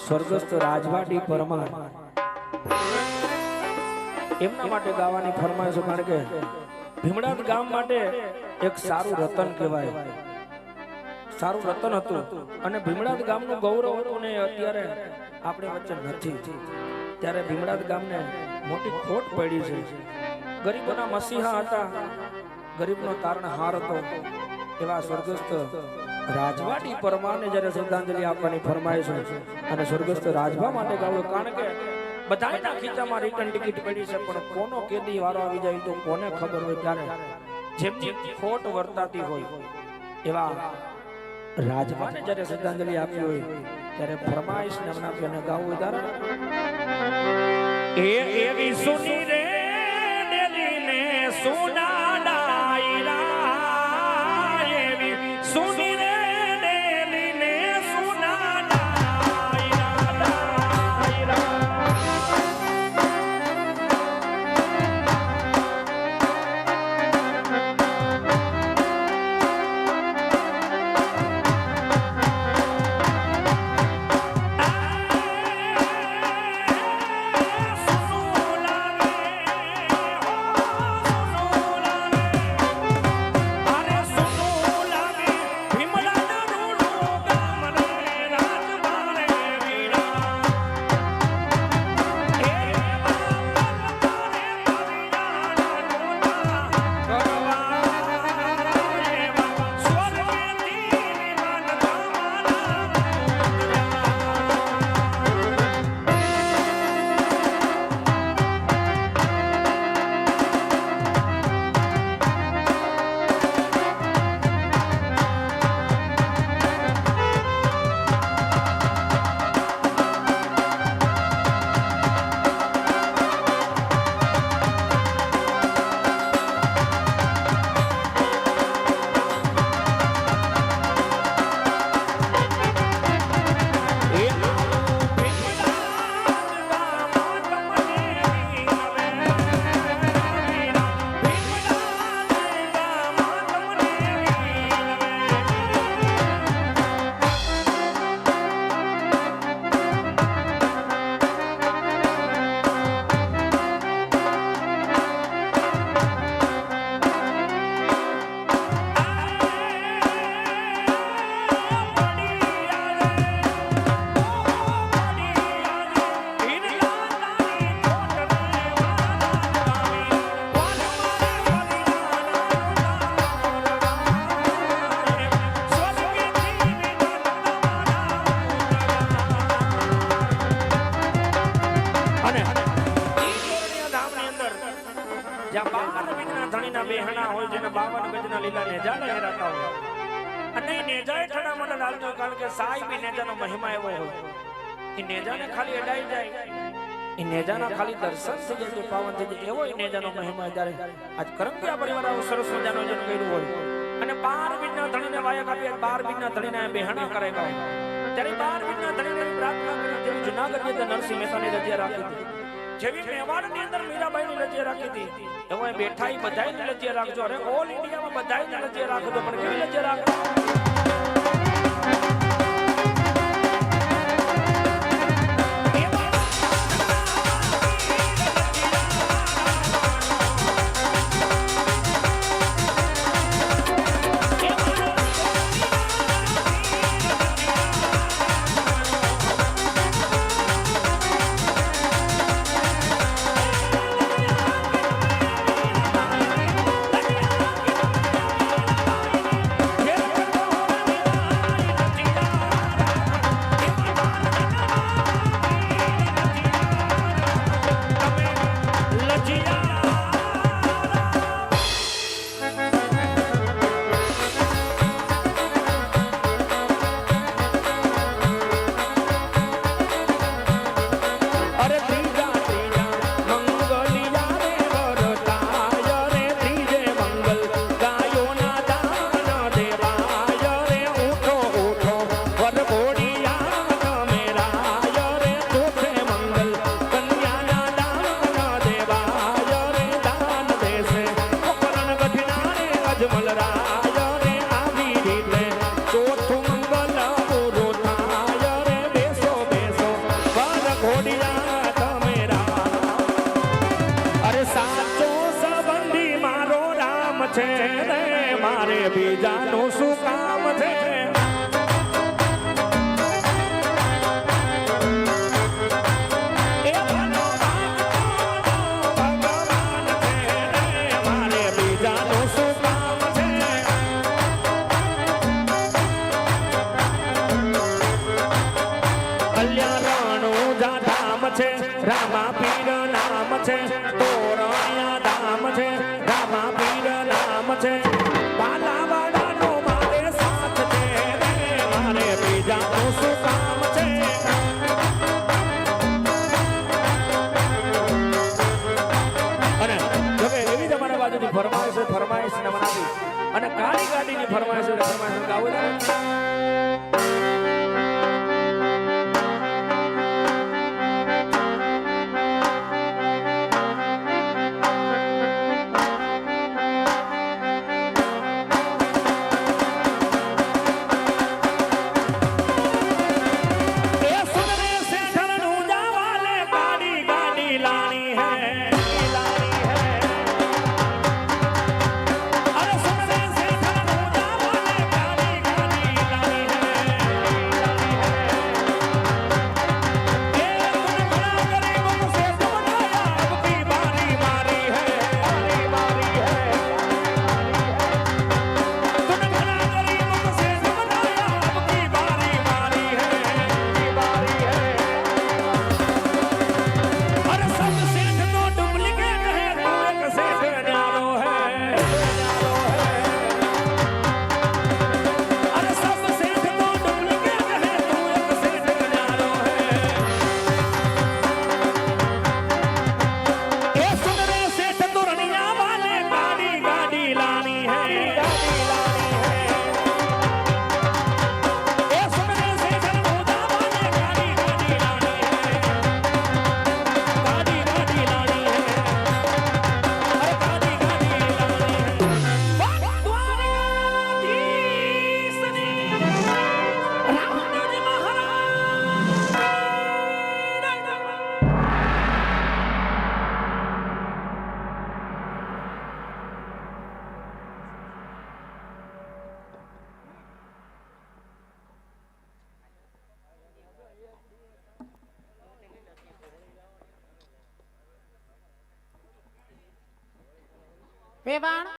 સ્વર્ગસ્થ રાજવાડી પરમાર એમના માટે ગાવાની ફરમાઈશ છે, કારણ કે ભીમડાદ ગામ માટે એક સારું રતન કહેવાય, સારું રતન હતું અને ભીમડાદ ગામનું ગૌરવ હતું ને અત્યારે આપણે વચ્ચે નથી, ત્યારે ભીમડાદ ગામને મોટી ખોટ પડી છે. ગરીબોના મસીહા હતા, ગરીબનો તારણહાર હતો, એવા સ્વર્ગસ્થ રાજવાડી પરમારને જ્યારે શ્રદ્ધાંજલિ આપવાની ફરમાઈશ છે અને સ્વર્ગસ્થ રાજભા માટે ગાવું, કારણ કે બધાના ખીચામાં રિટર્ન ટિકિટ પડી છે, પણ કોનો કેદી વારો આવી જાય તો કોને ખબર હોય. ત્યારે જેમની ખોટ વર્તાતી હોય એવા રાજભાને જ્યારે શ્રદ્ધાંજલિ આપી હોય ત્યારે ફરમાઈશ નામના તેને ગાવું. ત્યારે એવી સુની રે ડેલીને સોના ડાયરા, એવી સુની રે ડેલીને સોના ડાયરા. દર્શન થઈ જાય પાવન થઈ જાય એવો નેજાનો મહિમા. ત્યારે આજ કરંગિયા પરિવાર આવો સરસ મજાનો જન કર્યું હોય અને 12 બીજના ધણીને વાયક આપી, 12 બીજના ધણીને બેહણા કરે ગાય, ત્યારે 12 બીજના ધણીને પ્રાર્થના કરી, જેવી જુનાગઢની અંદર નરસિંહ મહેતાની રજિયા રાખી હતી, જેવી મેવાડની અંદર મીરાબાઈની રજિયા રાખી હતી, એવો બેઠા બધાયની રજિયા રાખજો. અરે ઓલ ઇન્ડિયામાં બધાયની રજિયા રાખજો, પણ કેવી રજિયા રાખજો? ચોથું મંગલ પૂરું થાય રે, બેસો બેસો બીજાનું શું કામ છે રામા પીર નામ છે તોરણિયા ધામ છે રામા પીર નામ છે પાલાવાડાનો મારે સાથ છે મારે બીજાનું શું કામ છે અને હવે એવી જ અમારા બાજુની ફરમાઈશ ને મનાવી અને કાળી ગાડીની ફરમાઈશ ગાવું વેવાણ